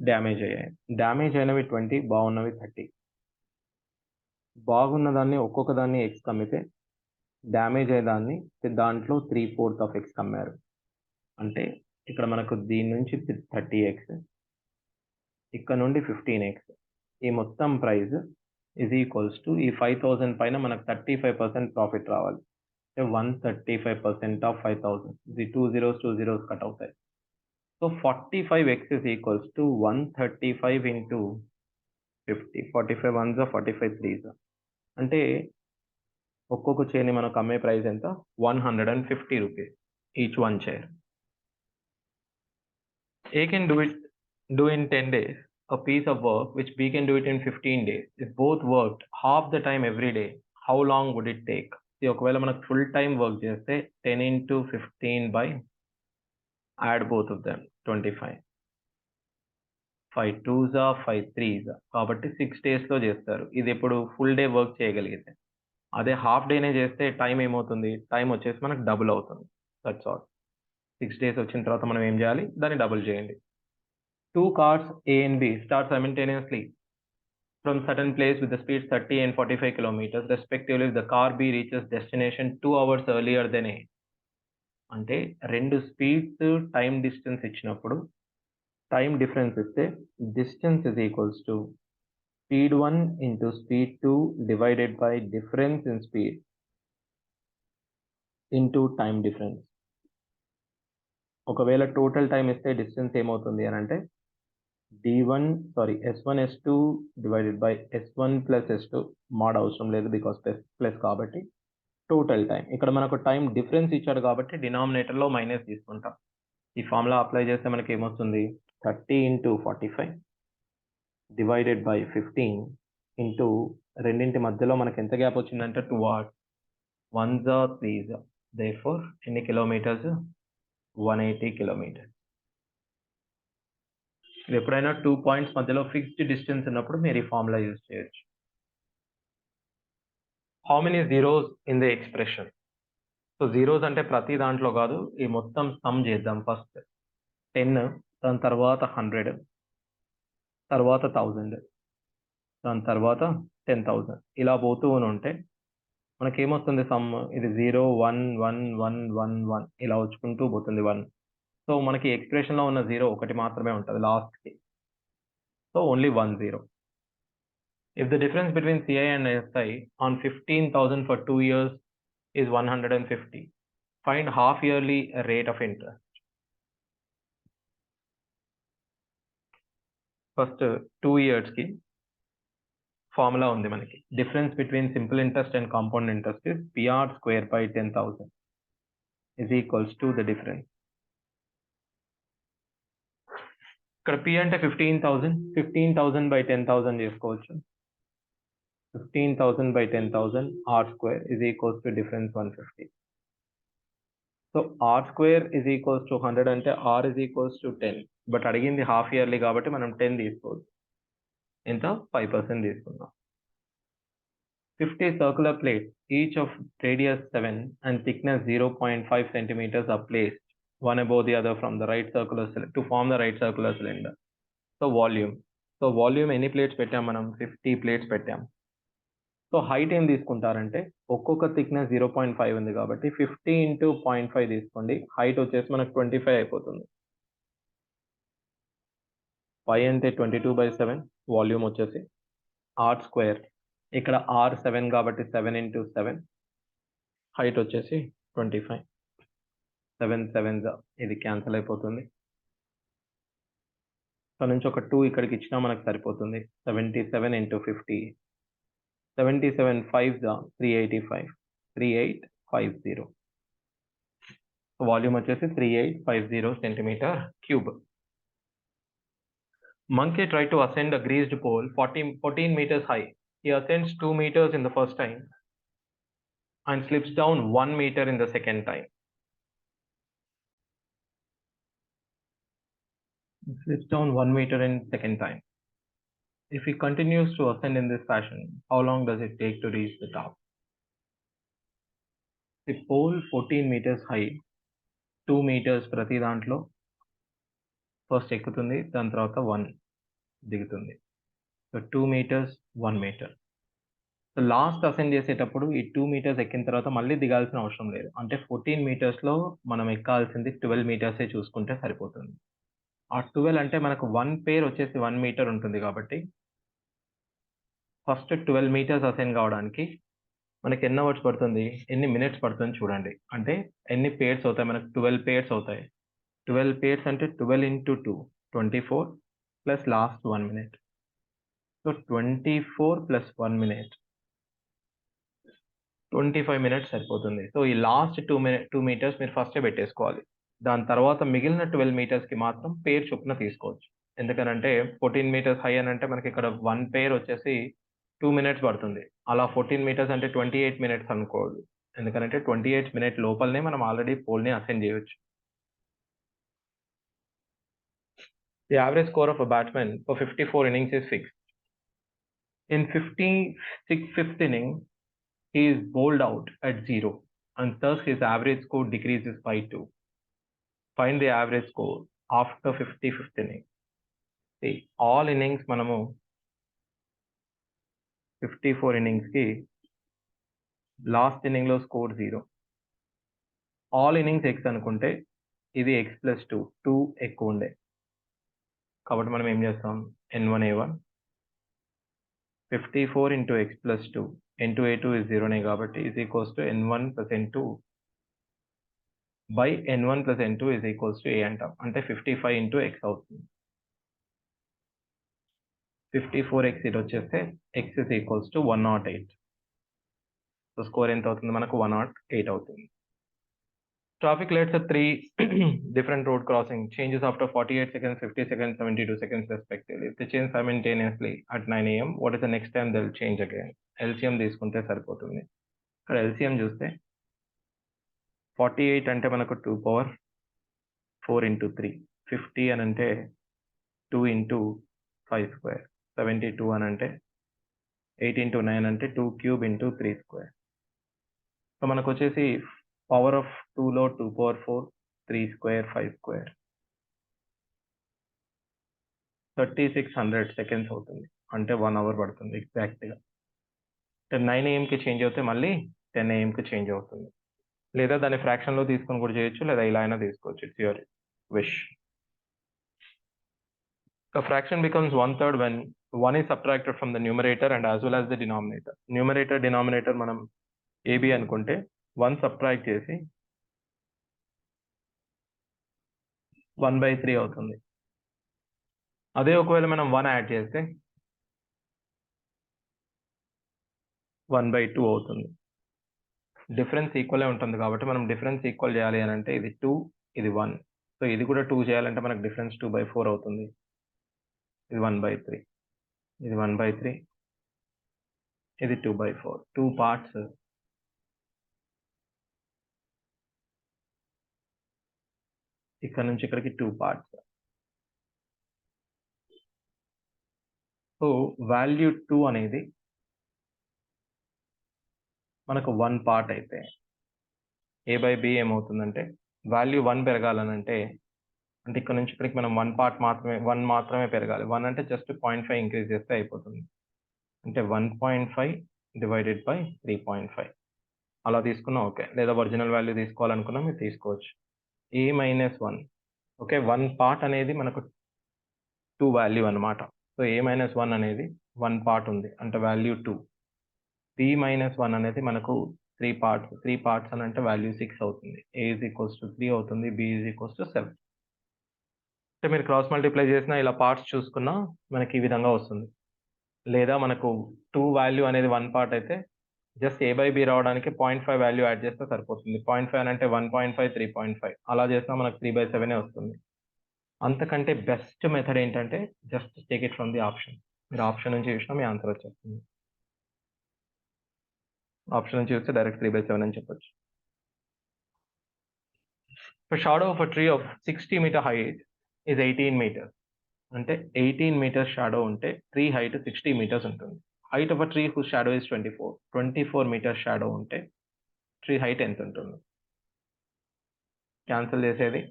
డ్యామేజ్ అయ్యాయి. డ్యామేజ్ అయినవి 20, బాగున్నవి 30. బాగున్న దాన్ని ఒక్కొక్క దాన్ని ఎక్స్ కమ్మితే డ్యామేజ్ అయ్యేదాన్ని దాంట్లో 3/4 ఆఫ్ ఎక్స్ కమ్మారు. అంటే ఇక్కడ మనకు దీని నుంచి 30x, ఇక్కడ నుండి 15x. ఈ మొత్తం ప్రైస్ ఈజ్ ఈక్వల్స్ టు ఈ 5,000 పైన మనకు 35% ప్రాఫిట్ రావాలి. అంటే 135% ఆఫ్ 5,000. ఇది 2 zeros కట్ అవుతాయి. So 45x is equals to 135 into 50. 45 ones are 45 threes. అంటే ఒక్కొక్క చైర్ని మనకు అమ్మే ప్రైస్ ఎంత? 150 rupees each one chair. A can do in 10 days a piece of work which B can do it in 15 days. If both worked half the time every day, how long would it take? ఒకవేళ మనకు full time work చేస్తే 10 into 15 by add both of them 25. 5 2s 5 3s కాబట్టి 6 days లో చేస్తారు. ఇది ఇప్పుడు full day work చేయగలిగితే. అదే హాఫ్ డేనే చేస్తే టైం ఏమవుతుంది? టైం వచ్చేసి మనకు డబుల్ అవుతుంది. That's all. 6 days వచ్చిన తర్వాత మనం ఏం చేయాలి? దాన్ని డబుల్ చేయండి. 2 cars A and B start simultaneously from certain place with the speed 30 and 45 kilometers respectively. If the car B reaches destination 2 hours earlier than A. అంటే రెండు స్పీడ్స్ టైం డిస్టెన్స్ ఇచ్చినప్పుడు టైం డిఫరెన్స్ ఇస్తే distance is equals to speed 1 into speed 2 divided by difference in speed into time difference. ఒకవేళ total time ఇస్తే distance ఏమవుతుంది అని అంటే S1 S2 divided by S1 plus S2 mode అవసరం లేదు because plus కాబట్టి టోటల్ టైం. ఇక్కడ మనకు టైం డిఫరెన్స్ ఇచ్చాడు కాబట్టి డినామినేటర్లో మైనస్ తీసుకుంటాం. ఈ ఫార్ములా అప్లై చేస్తే మనకి ఏమొస్తుంది? 30 into 45 డివైడెడ్ బై 15 ఇంటూ రెండింటి మధ్యలో మనకి ఎంత గ్యాప్ వచ్చిందంటే 2 hours. 1s 3s. therefore ఎన్ని కిలోమీటర్స్? 180 kilometers. ఇది ఎప్పుడైనా 2 పాయింట్స్ మధ్యలో ఫిక్స్డ్ డిస్టెన్స్ ఉన్నప్పుడు మీరు ఈ ఫార్ములా యూజ్ చేయొచ్చు. How many zeros in the expression? So zeros అంటే ప్రతి దాంట్లో కాదు, ఈ మొత్తం సమ్ చేద్దాం. ఫస్ట్ 10, దాని తర్వాత 100, తర్వాత 1000, దాని తర్వాత 10,000 ఇలా పోతూ ఉంటే మనకేమొస్తుంది సమ్? ఇది 0 1 1 1 1 1 ఇలా వచ్చుకుంటూ పోతుంది 1. సో మనకి ఎక్స్ప్రెషన్లో ఉన్న 0 ఒకటి మాత్రమే ఉంటుంది లాస్ట్కి. So only 1 0. If the difference between CI and SI on 15,000 for 2 years is 150, find half yearly rate of interest. First 2 years ki formula undi manaki. Difference between simple interest and compound interest is PR square by 10,000 is equals to the difference. ఇక్కడ P అంటే 15,000 by 10,000 చేసుకోవచ్చు. 15,000 by 10,000 R square is equals to difference 150. So R square is equals to 100 అంటే R is equals to 10. But అడిగింది half yearly కాబట్టి మనం 10 తీసుకోవచ్చు. ఎంత? 5% తీసుకుందాం. 50 circular plates, each of radius 7 and thickness 0.5 centimeters are placed one above the other from the right circular cylinder to form the right circular cylinder. So volume ఎన్ని plates పెట్టాం మనం? 50 plates పెట్టాం. So height ఏం తీసుకుంటారంటే ఒక్కొక్క thickness 0.5 ఉంది కాబట్టి 50 into 0.5 తీసుకోండి. Height వచ్చేసి మనకు 25 అయిపోతుంది. 5 అంటే 22/7 వాల్యూమ్ వచ్చేసి r స్క్వేర్. ఇక్కడ r 7 కాబట్టి 7 into 7 హైట్ వచ్చేసి 25. 7 7s ఇది క్యాన్సిల్ అయిపోతుంది. ఇక్కడ నుంచి ఒక 2 ఇక్కడికి ఇచ్చినా మనకు సరిపోతుంది. 77 into 50. 77 5s 385. 3850. వాల్యూమ్ వచ్చేసి 3850 centimeter cube. Monkey tried to ascend a greased pole 14 meters high. He ascends 2 meters in the first time and slips down 1 meter in the second time. Slips down 1 meter in second time. If he continues to ascend in this fashion, how long does it take to reach the top? The pole 14 meters high, 2 meters ప్రతి దాంట్లో first ఎక్కుతుంది, దాని తర్వాత 1 దిగుతుంది. So 2 meters 1 meter. So last ascend చేసేటప్పుడు ఈ 2 meters ఎక్కిన తర్వాత మళ్ళీ దిగాల్సిన అవసరం లేదు. అంటే 14 metersలో మనం ఎక్కాల్సింది 12 metersే చూసుకుంటే సరిపోతుంది. ఆ 12 అంటే మనకు 1 పేర్ వచ్చేసి 1 meter ఉంటుంది కాబట్టి ఫస్ట్ 12 meters అసెండ్ కావడానికి మనకి ఎన్ని అవర్స్ పడుతుంది, ఎన్ని మినిట్స్ పడుతుంది చూడండి. అంటే ఎన్ని పేర్స్ అవుతాయి, మనకు 12 పేర్స్ అవుతాయి. 12 పేర్స్ అంటే 12 into 2 24 plus last 1 minute. So 24 plus 1 minute 25 minutes సరిపోతుంది. సో ఈ లాస్ట్ 2 meters మీరు ఫస్టే పెట్టేసుకోవాలి. దాని తర్వాత మిగిలిన 12 metersకి మాత్రం పేర్ చొప్పున తీసుకోవచ్చు. ఎందుకనంటే 14 meters హై అని అంటే మనకి ఇక్కడ 1 పేర్ వచ్చేసి 2 minutes పడుతుంది. అలా 14 meters అంటే 28 minutes అనుకోవద్దు. ఎందుకంటే 28 minutes లోపలనే మనం ఆల్రెడీ పోల్ని అసెండ్ చేయొచ్చు. The average score of a batsman for 54 innings is fixed. In 56th inning, he is bowled out at 0 and thus his average score decreases by 2. Find the average score after 55th inning. See, all innings మనము 54 innings కి last inning లో score 0. All innings x అనుకుంటే ఇది x+2 ఎక్కువ ఉండే కాబట్టి మనం ఏం చేస్తాం, n1a1 54 into x+2 n2a2 is 0 కాబట్టి is equals to n1 plus n2 by n1 plus n2 is equals to a అంటాం. అంటే 55 into x అవుతుంది. 54x ఇది వచ్చేస్తే x is equals to 108. So score ఎంత అవుతుంది మనకు, 108 అవుతుంది. Traffic lights at 3 different road crossing changes after 48 seconds, 50 seconds, 72 seconds respectively. If they change simultaneously at 9 AM, what is the next time they'll change again? LCM తీసుకుంటే సరిపోతుంది. ఇక్కడ LCM చూస్తే 48 అంటే మనకు 2 power 4 into 3, 50 అని అంటే 2 into 5 square, 72 అని అంటే 8 into 9 అంటే 2 cube into 3 square. సో మనకు వచ్చేసి పవర్ ఆఫ్ 2లో 2 power 4, 3 square, 5 square 3600 seconds అవుతుంది. అంటే 1 hour పడుతుంది ఎగ్జాక్ట్గా. 9 AM చేంజ్ అవుతే మళ్ళీ 10 AM చేంజ్ అవుతుంది. లేదా దాన్ని ఫ్రాక్షన్లో తీసుకొని కూడా చేయొచ్చు, లేదా ఇలా అయినా తీసుకోవచ్చు. It's your wish. A fraction becomes 1/3 when 1 is subtracted from the numerator and as well as the denominator. Numerator, denominator మనం AB అనుకుంటే 1 సబ్ట్రాక్ట్ చేసి 1/3 అవుతుంది. అదే ఒకవేళ మనం 1 యాడ్ చేస్తే 1/2 అవుతుంది. డిఫరెన్స్ ఈక్వలే ఉంటుంది కాబట్టి మనం డిఫరెన్స్ ఈక్వల్ చేయాలి అని అంటే ఇది 2, ఇది 1. సో ఇది కూడా 2 చేయాలంటే మనకు డిఫరెన్స్ 2/4 అవుతుంది. ఇది 1/3, ఇది 1/3, ఇది 2/4. 2 parts. ఇక్కడ నుంచి ఇక్కడికి 2 parts. సో వాల్యూ 2 అనేది మనకు 1 part అయితే a/b ఏమవుతుందంటే వాల్యూ 1 పెరగాలనంటే అంటే ఇక్కడ నుంచి ఇక్కడికి మనం 1 మాత్రమే పెరగాలి. 1 అంటే జస్ట్ 0.5 ఇంక్రీజ్ చేస్తే అయిపోతుంది. అంటే 1.5 డివైడెడ్ బై 3.5 అలా తీసుకున్నా ఓకే. లేదా ఒరిజినల్ వాల్యూ తీసుకోవాలనుకున్నా మీరు తీసుకోవచ్చు. a - 1 okay. 1 part అనేది మనకు 2 వాల్యూ అనమాట. సో a - 1 అనేది 1 పార్ట్ ఉంది అంటే వాల్యూ 2. b - 1 అనేది మనకు 3 పార్ట్స్ అని అంటే వాల్యూ 6 అవుతుంది. a = 3 అవుతుంది, b = 7. అంటే మీరు క్రాస్ మల్టిప్లై చేసినా ఇలా పార్ట్స్ చూసుకున్నా మనకి ఈ విధంగా వస్తుంది. లేదా మనకు 2 వాల్యూ అనేది 1 పార్ట్ అయితే జస్ట్ a/b రావడానికి 0.5 వాల్యూ యాడ్ చేస్తే సరిపోతుంది. 0.5 అని అంటే 1.5, 3.5 అలా చేసినా మనకు 3/7 వస్తుంది. అంతకంటే బెస్ట్ మెథడ్ ఏంటంటే just take it from the option. మీరు ఆప్షన్ నుంచి చూసినా మీ ఆన్సర్ వచ్చేస్తుంది. ఆప్షన్ నుంచి చూస్తే డైరెక్ట్ 3/7 అని చెప్పొచ్చు. The shadow of a tree of 60-meter height is 18 meters. అంటే 18 meters షాడో ఉంటే ట్రీ హైట్ 60 meters ఉంటుంది. Height of a tree whose shadow is 24 meters shadow ఉంటే ట్రీ హైట్ ఎంత ఉంటుంది? క్యాన్సిల్ చేసేది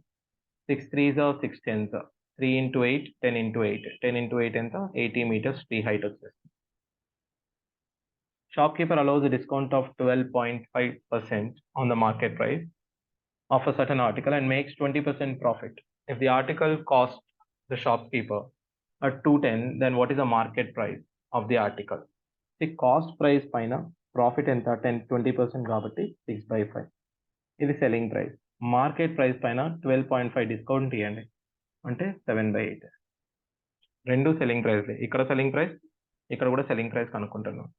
6 3s 6 10s 3 into 8 10 into 8 10 into 8 ఎంత 80 meters tree height వచ్చేస్తుంది. Shopkeeper allows a discount of 12.5% on the market price of a certain article and makes 20% profit. If the article costs the shopkeeper at 210, then what is the market price of the article? The cost price పైన profit ఎంత 20% కాబట్టి 6/5. ఇది selling price. Market price పైన 12.5 discount ఇవ్వండి అంటే 7/8. రెండు selling ప్రైస్లే. ఇక్కడ selling price, ఇక్కడ కూడా సెల్లింగ్ ప్రైస్ కనుక్కుంటున్నాం.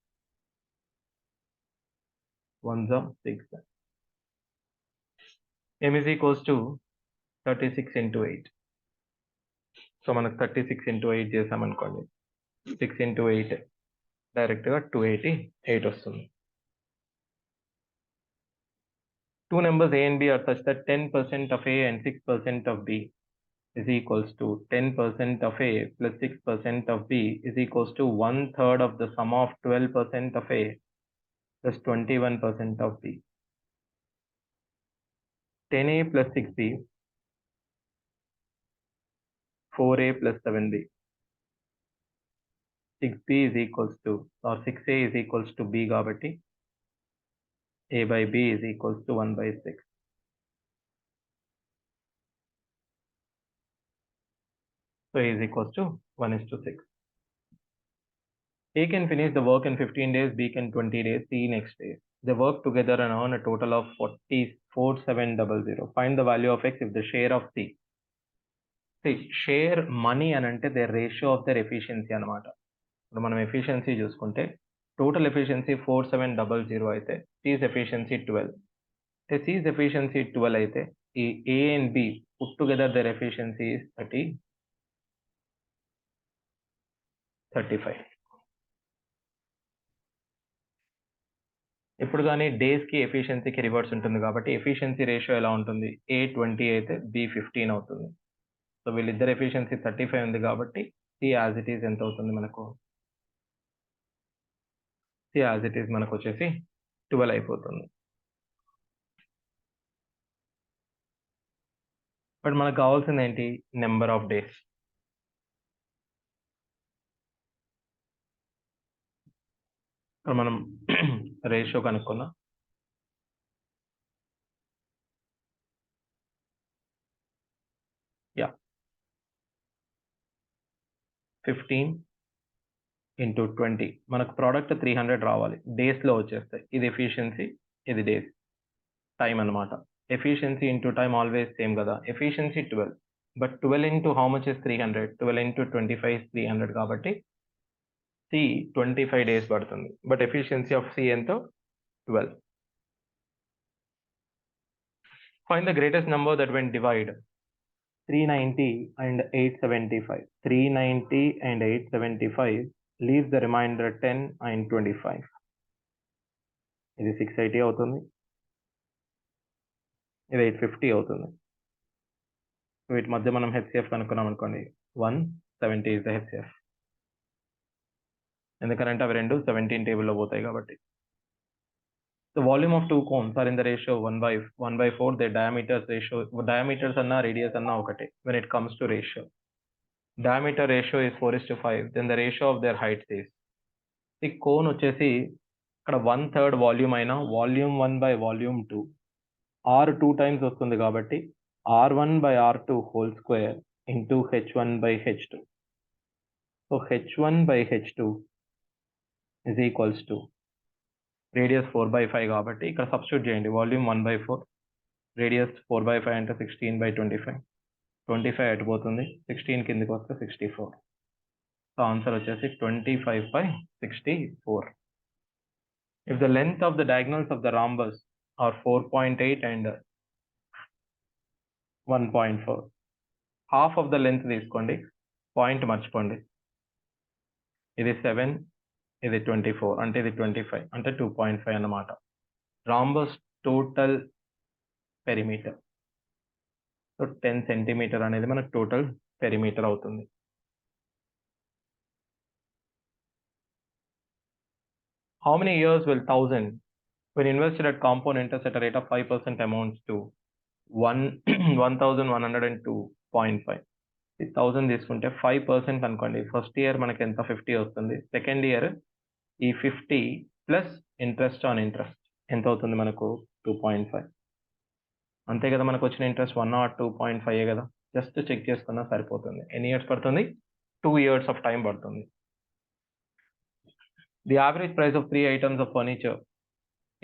1 6. m is equals to 36 into 8. So మనకు 36 into 8 చేసామనుకోండి 6 into 8 డైరెక్ట్గా 288 వస్తుంది. Two numbers a and b are such that 10% of a and 6% of b is equals to 10% of a plus 6% of b is equals to 1/3 of the sum of 12% of a plus 21% of b. 10a plus 6b, 4a plus 7b. 6b is equals to, or 6a is equals to b కాబట్టి a by b is equals to 1/6. So a is equals to 1:6. A can finish the work in 15 days, B can 20 days, C next day. They work together and earn a total of 4700. Find the value of X if the share of C. See, share money అని అంటే their ratio of their efficiency అనమాట. ఇప్పుడు మనం efficiency చూసుకుంటే total efficiency 4700 అయితే C's efficiency 12. అంటే C's efficiency 12 అయితే ఈ A and B put together their efficiency is 35. ఇప్పుడు కానీ డేస్కి ఎఫిషియన్సీకి రివర్స్ ఉంటుంది కాబట్టి ఎఫిషియన్సీ రేషియో ఎలా ఉంటుంది? A 20 అయితే B 15 అవుతుంది. సో వీళ్ళిద్దరు ఎఫిషియన్సీ 35 ఉంది కాబట్టి C యాజ్ ఇట్ ఈస్ ఎంత అవుతుంది మనకు? C యాజ్ ఇట్ ఈస్ మనకు వచ్చేసి 12 అయిపోతుంది. బట్ మనకు కావాల్సింది ఏంటి? Number of days. మనం రేషియో కనుక్కుందాం. యా 15 into 20 మనకు ప్రోడక్ట్ 300 రావాలి. డేస్లో వచ్చేస్తాయి. ఇది ఎఫిషియన్సీ, ఇది డేస్, టైం అనమాట. Efficiency into time always same కదా. Efficiency 12, but 12 into how much is 300? 12 into 25 is 300 కాబట్టి C 25 days పడుతుంది. బట్ ఎఫిషియన్సీ ఆఫ్ C ఎంతో 12. Find the greatest number that when divide 390 and 875. 390 and 875 leaves the remainder 10 and 25. ఇది 680 అవుతుంది, ఇది 850 అవుతుంది. వీటి మధ్య మనం హెచ్సిఎఫ్ కనుక్కున్నాం అనుకోండి 170 is the HCF. ఎందుకంటే అవి రెండు 17 టేబుల్లో పోతాయి కాబట్టి. The volume of two cones are in the ratio 1/4. Their diameters అన్నా రేడియస్ అన్నా ఒకటే when it comes to ratio. Diameter ratio is 4:5. Then the ratio of their height is, ఈ కోన్ వచ్చేసి ఇక్కడ 1/3 వాల్యూమ్ అయినా వాల్యూమ్ 1/volume 2 R 2 times వస్తుంది కాబట్టి R1/R2 whole square into H1/H2. So h1 by h2 is equals to radius 4/5 కాబట్టి ఇక్కడ substitute చేయండి. Volume 1/4, radius 4/5 అంటే 16/25. 25 అటుపోతుంది, 16 కిందికి వస్తే 64. సో ఆన్సర్ వచ్చేసి 25/64. If the length of the diagonals of the rhombus are 4.8 and 1.4, half of the length తీసుకోండి, point మర్చిపోండి. ఇది 7, ఇది 24, అంటే ఇది 25, అంటే 2.5 అన్నమాట. Rhombus total perimeter, so 10 centimetre అనేది మనకు టోటల్ పెరిమీటర్ అవుతుంది. How many years will 1000 when invested at compound interest at a rate of 5% amounts to 1102.5? 1000 తీసుకుంటే 5% అనుకోండి. ఫస్ట్ ఇయర్ మనకి ఎంత 50 వస్తుంది. సెకండ్ ఇయర్ ఈ 50 ప్లస్ ఇంట్రెస్ట్ ఆన్ ఇంట్రెస్ట్ ఎంత అవుతుంది మనకు 2.5. అంతే కదా, మనకు వచ్చిన ఇంట్రెస్ట్ 1 or 2.5 కదా. జస్ట్ చెక్ చేసుకున్నా సరిపోతుంది. ఎన్ని ఇయర్స్ పడుతుంది? 2 years ఆఫ్ టైం పడుతుంది. The average price of 3 items of furniture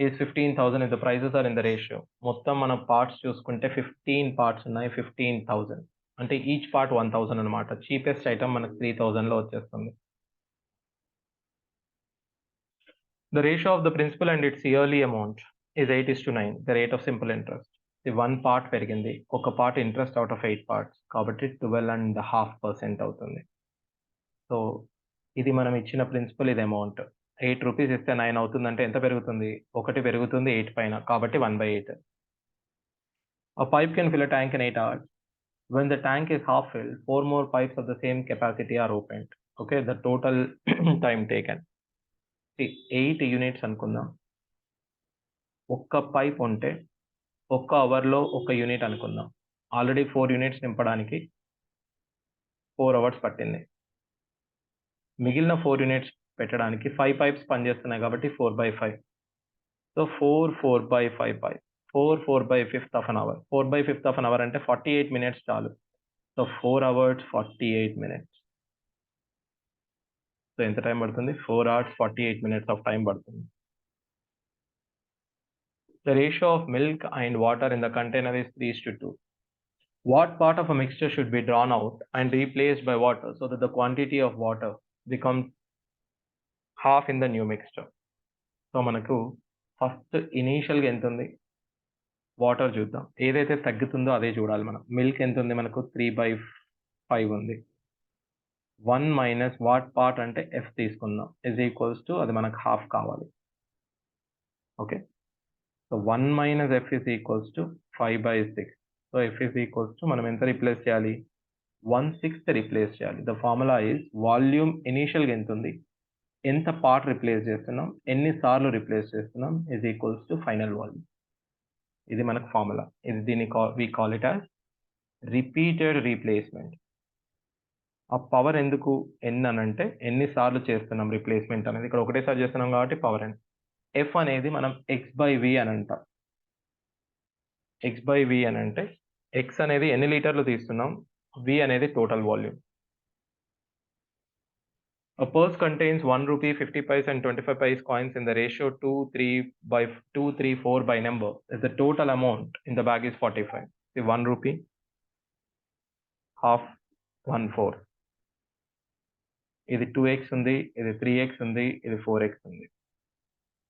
is 15,000 if the prices are in the ratio. మొత్తం మన పార్ట్స్ చూసుకుంటే 15 పార్ట్స్ ఉన్నాయి, 15,000 అంటే ఈచ్ పార్ట్ 1,000 అనమాట. చీపెస్ట్ ఐటమ్ మనకు 3,000లో వచ్చేస్తుంది. The ratio of the principal and its yearly amount is 8:9, the rate of simple interest. The 1 part పెరిగింది, ఒక part interest out of 8 parts కాబట్టి 12.5% అవుతుంది. సో ఇది మనం ఇచ్చిన ప్రిన్సిపల్, ఇది అమౌంట్. 8 రూపీస్ ఇస్తే 9 అవుతుందంటే ఎంత పెరుగుతుంది? 1 పెరుగుతుంది 8 పైన, కాబట్టి 1/8. A pipe can fill a tank in 8 hours. When the tank is half filled, 4 more pipes of the same capacity are opened. Okay, the total time taken. See, 8 units అనుకుందాం. ఒక్క pipe ఉంటే ఒక్క అవర్లో ఒక యూనిట్ అనుకుందాం. Already 4 units నింపడానికి 4 hours పట్టింది. మిగిలిన 4 యూనిట్స్ పెట్టడానికి 5 పైప్స్ పనిచేస్తున్నాయి కాబట్టి 4/5. So 4/5 pipe, 4/5 of an hour. 4/5 of an hour అంటే 48 minutes చాలు. So 4 hours 48 minutes. సో ఎంత టైం పడుతుంది? 4 hours 48 minutes ఆఫ్ టైం పడుతుంది. The ratio of milk and water in the container is 3:2. What part of a mixture should be drawn out and replaced by water so that the quantity of water becomes half in the new mixture? So మనకు first ఇనీషియల్గా ఎంత ఉంది? Water చూద్దాం. ఏదైతే తగ్గుతుందో అదే చూడాలి మనం. మిల్క్ ఎంత ఉంది మనకు? 3/5 ఉంది. 1 మైనస్ వాట్ పార్ట్ అంటే ఎఫ్ తీసుకుందాం, ఇజ్ ఈక్వల్స్ టు అది మనకు హాఫ్ కావాలి. Okay, so 1 minus F is equals to 5/6. So F is equals to మనం ఎంత రిప్లేస్ చేయాలి? 1/6 రిప్లేస్ చేయాలి. ద ఫార్ములా ఇస్ వాల్యూమ్ ఇనీషియల్గా ఎంత ఉంది, ఎంత పార్ట్ రిప్లేస్ చేస్తున్నాం, ఎన్నిసార్లు రిప్లేస్ చేస్తున్నాం, is equals to final volume. ఇది మనకు ఫార్ములా. ఇది దీన్ని we call it as repeated replacement. ఆ పవర్ ఎందుకు ఎన్ అని అంటే ఎన్నిసార్లు చేస్తున్నాం రిప్లేస్మెంట్ అనేది. ఇక్కడ ఒకటేసారి చేస్తున్నాం కాబట్టి పవర్ ఎన్. ఎఫ్ అనేది మనం x/v అని అంటాం. x/v అని అంటే ఎక్స్ అనేది ఎన్ని లీటర్లు తీస్తున్నాం, వి అనేది total volume. A purse contains 1 rupee, 50 paise and 25 paise coins in the ratio 2:3 by number. If the total amount in the bag is 45. See, 1 rupee, half, 1/4. ఇది 2x ఉంది, ఇది 3x ఉంది, ఇది 4x ఉంది.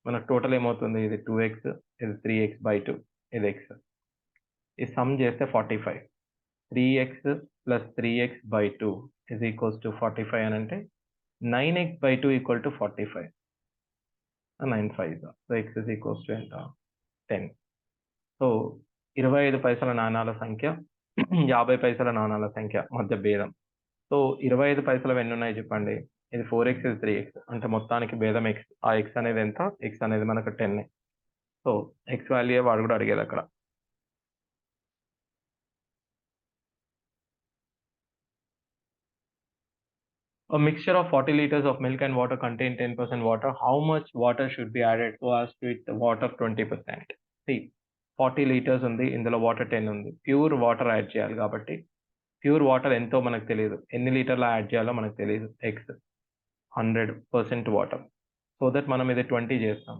మనకు టోటల్ ఏమవుతుంది? ఇది 2x, ఇది 3x/2, ఇది x. ఈ సమ్ చేస్తే 45. 3x plus 3x/2 is equals to 45 అని అంటే 9x/2 equal to 45. 9/5. So x is equals to ఎంత? 10. సో 25 పైసల నాణాల సంఖ్య 50 పైసల నాణాల సంఖ్య మధ్య భేదం. సో 25 పైసలు ఎన్ని ఉన్నాయి చెప్పండి? ఇది 4x, ఇది 3x, అంటే మొత్తానికి భేదం x. ఆ x అనేది ఎంత? x అనేది మనకు 10. సో x వాల్యూ వాడు కూడా అడిగేది అక్కడ. A mixture of 40 liters of milk and water contain 10% water. How much water should be added so as to it water 20%? See, 40 liters ఉంది, ఇందులో వాటర్ 10 ఉంది. ప్యూర్ వాటర్ యాడ్ చేయాలి కాబట్టి ప్యూర్ వాటర్ ఎంతో మనకు తెలియదు, ఎన్ని లీటర్ల యాడ్ చేయాలో మనకు తెలియదు. X 100% water. సో దట్ మనం ఇది 20 చేస్తాం.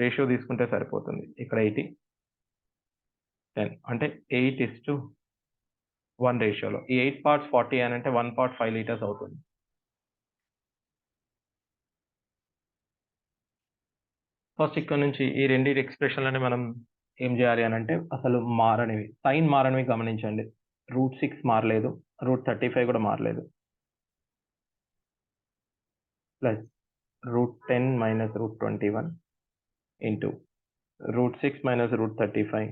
రేషియో తీసుకుంటే సరిపోతుంది. ఇక్కడ 80 10 అంటే 8:1 రేషియోలో. ఈ 8 parts 40 అని అంటే 1 part 5 liters అవుతుంది. ఫస్ట్ ఇక్కడ నుంచి ఈ రెండింటి ఎక్స్ప్రెషన్లని మనం ఏం చేయాలి అని అంటే అసలు మారనివి, సైన్ మారనివి గమనించండి. √6 మారలేదు, √35 కూడా మారలేదు. Plus √10 minus √21 into √6 minus √35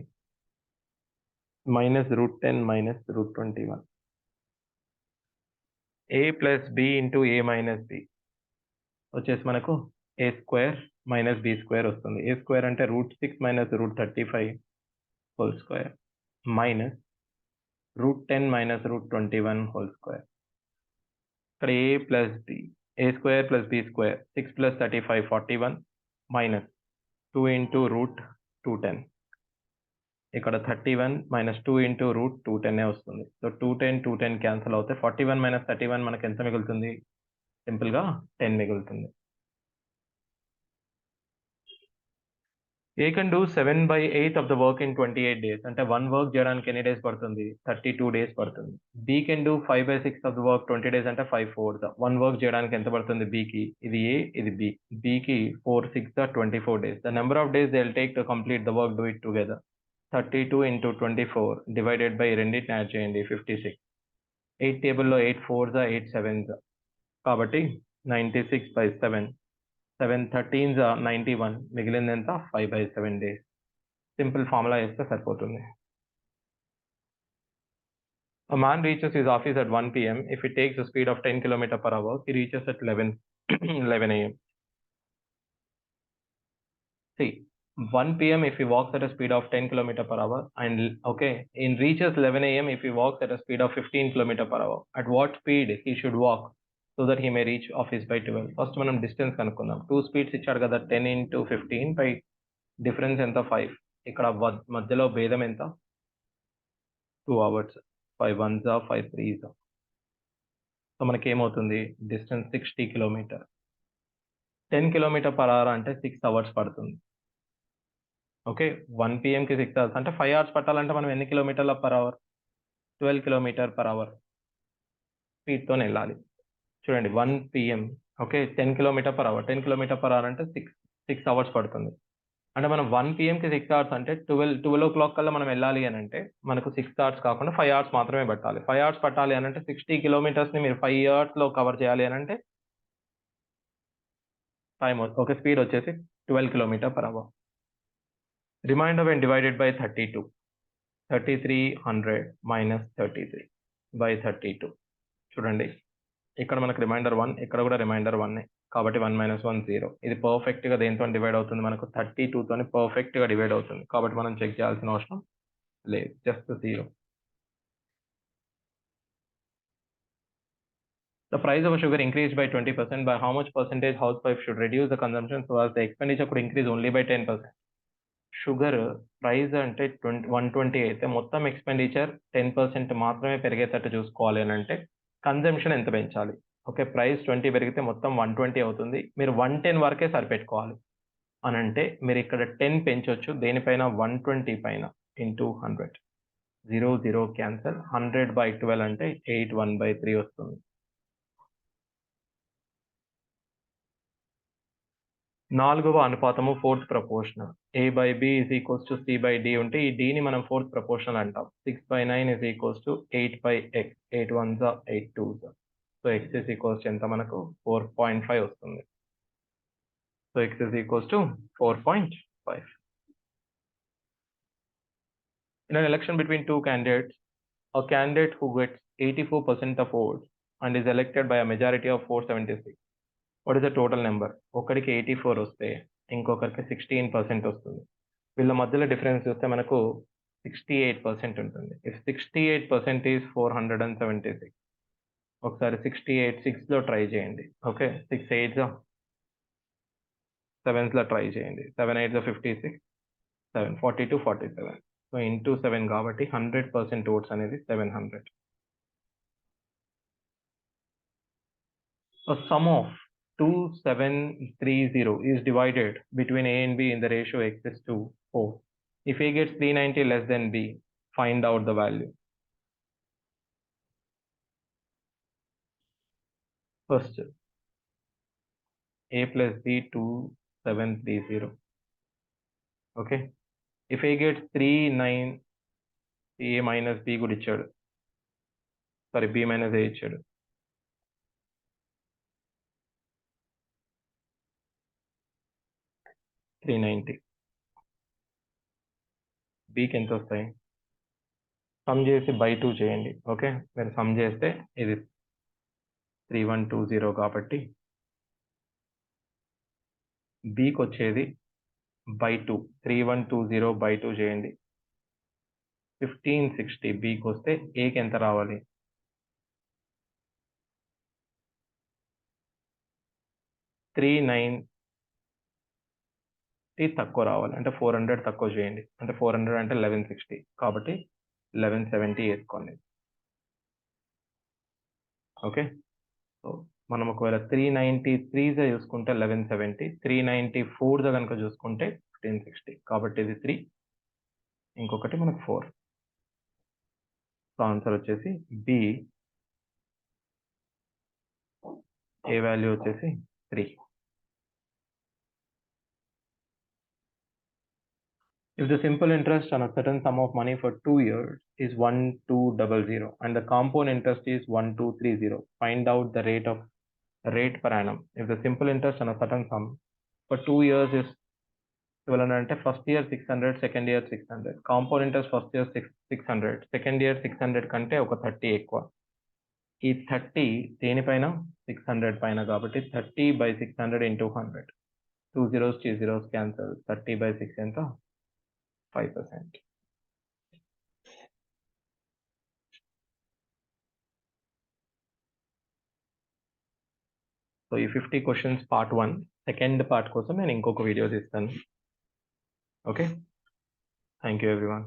minus √10 minus √21. a plus b into a minus b వచ్చేసి మనకు a square minus b square వస్తుంది. a స్క్వేర్ అంటే √6 minus √35 whole square minus √10 minus √21 whole square. ఇక్కడ a plus b, a square plus b square 6 plus 35 41 minus 2 into √210. ఇక్కడ 31 minus 2 into √210 వస్తుంది. So 210 cancel అవుతాయి. 41 minus 31 మనకి ఎంత మిగులుతుంది? సింపుల్గా 10 మిగులుతుంది. A can do 7/8 of the work in 28 days. అంటే 1 వర్క్ చేయడానికి ఎన్ని డేస్ పడుతుంది? 32 డేస్ పడుతుంది. B can do 5/6 of the work 20 days అంటే 5/4. 1 వర్క్ చేయడానికి ఎంత పడుతుంది Bకి? ఇది A, ఇది B. Bకి 4/6 24 days. The number of days they'll take to complete the work, do it together. 32 into 24 divided by రెండింటిని యాడ్ చేయండి 56. 8 టేబుల్లో 8 4s 8 7s కాబట్టి 96/7. 7 13s 91, మిగిలింది ఎంత? 5/7 days. సింపుల్ ఫార్ములా వేస్తే సరిపోతుంది. A man reaches his office at 1 p.m. If he takes the speed of 10 km/h, he reaches at 11 a.m. See, 1 p.m. if he walks at a speed of 10 km/h and okay, in reaches 11 a.m. if he walks at a speed of 15 km/h. At what speed he should walk so that he may reach office by 12? First మనం distance కనుక్కుందాం. 2 speeds ఇచ్చాడు కదా, 10 into 15 by difference ఎంత? 5. ఇక్కడ మధ్యలో భేదం ఎంత? 2 hours. 5 1s 5 3s. So మనకి ఏమవుతుంది? Distance 60 km. 10 km/h అంటే 6 hours పడుతుంది. ఓకే, 1 p.m.కి 6 hours అంటే 5 hours పట్టాలంటే మనం ఎన్ని km/h? 12 km/h స్పీడ్తో వెళ్ళాలి. చూడండి 1 p.m. Okay, 10 km/h. 10 km/h అంటే 6 hours పడుతుంది. అంటే మనం 1 p.m.కి 6 hours అంటే 12 o'clock కల్లా మనం వెళ్ళాలి అని అంటే మనకు 6 hours కాకుండా 5 hours మాత్రమే పట్టాలి. 5 hours పట్టాలి అని అంటే 60 kilometers మీరు 5 hours కవర్ చేయాలి అని అంటే టైం ఒక స్పీడ్ వచ్చేసి 12 km/h. Remainder when divided by 32. 3300 minus 33/32. చూడండి ఇక్కడ మనకు రిమైండర్ 1, ఇక్కడ కూడా రిమైండర్ 1 కాబట్టి 1 - 1 0. ఇది పర్ఫెక్ట్గా దేంతో డివైడ్ అవుతుంది? మనకు 32తోని పర్ఫెక్ట్గా డివైడ్ అవుతుంది. కాబట్టి మనం చెక్ చేయాల్సిన అవసరం లేదు, just 0. The price of sugar increased by 20%. By how much percentage housewife should reduce the consumption so as the expenditure could increase only by 10%? Sugar price అంటే 120 అయితే మొత్తం ఎక్స్పెండిచర్ 10% మాత్రమే పెరిగేటట్టు చూసుకోవాలి అని అంటే కన్జంప్షన్ ఎంత పెంచాలి? ఓకే, ప్రైస్ 20 పెరిగితే మొత్తం 120 అవుతుంది. మీరు 110 వరకే సరిపెట్టుకోవాలి అని అంటే మీరు ఇక్కడ 10 పెంచవచ్చు. దేనిపైన? 120 పైన ఇంటూ 100. 0 0 క్యాన్సల్. 100/12 అంటే 8 1/3 వస్తుంది. 4వ అనుపాతము 4th proportional. A/B is equals to C/D ఉంటే ఈ Dని మనం 4th ప్రపోర్షనల్ అంటాం. 6/9 is equals to 8/x. 8 1s 8 2s. So x is equals to ఎంత మనకు? 4.5 వస్తుంది. So x is equals to 4.5. In an election between two candidates, a candidate who gets 84% of votes and is elected by a majority of 476. What is the total number? ఒకరికి 84 వస్తే ఇంకొకరికి 16% వస్తుంది. వీళ్ళ మధ్యలో difference చూస్తే మనకు 68% ఉంటుంది. If 68% is 476. ఒకసారి 68 6లో ట్రై చేయండి. ఓకే, 6 8 7లో ట్రై చేయండి. 7 8 56 7 42 47. సో ఇంటూ 7 కాబట్టి 100% ఓట్స్ అనేది 700. A sum of 2730 is divided between A and B in the ratio x is to 4. If A gets 390 less than B, find out the value. First, A plus B 2730. Okay. If A gets 39, A minus B good ichadu. Sorry, B minus A ichadu. 390. B కి ఎంత వస్తాయి? Some చేసి by 2 చేయండి. Okay, మీరు some చేస్తే ఇది 3120 కాబట్టి బీకి వచ్చేది బై 2, 3120 బై 2 చేయండి. 1560 బీకి వస్తే ఏకి ఎంత రావాలి? 390 తక్కువ రావాలి, అంటే 400 తక్కువ చేయండి. అంటే 400 అంటే 1160 కాబట్టి 1170 వేసుకోండి. ఓకే, సో మనం ఒకవేళ 393 చూసుకుంటే 1170, 394 కనుక చూసుకుంటే 1560 కాబట్టి ఇది 3, ఇంకొకటి మనకు 4. సో ఆన్సర్ వచ్చేసి బి, ఏ వాల్యూ వచ్చేసి 3. If the simple interest on a certain sum of money for 2 years is 1200 and the compound interest is 1230, find out the rate per annum. If the simple interest on a certain sum for 2 years is 1200 అంటే first year 600, second year 600. Compound interest first year 600, second year 600 కంటే ఒక 30 ఎక్కువ. ఈ 30 దేనిపైన? 600 పైన కాబట్టి 30/600 into 100. 2 zeros 2 zeros cancel. 30/6 ఎంత? 5%. So ఈ 50 క్వశ్చన్స్ పార్ట్ 1. సెకండ్ పార్ట్ కోసం నేను ఇంకొక వీడియో తీస్తాను. Okay, thank you everyone.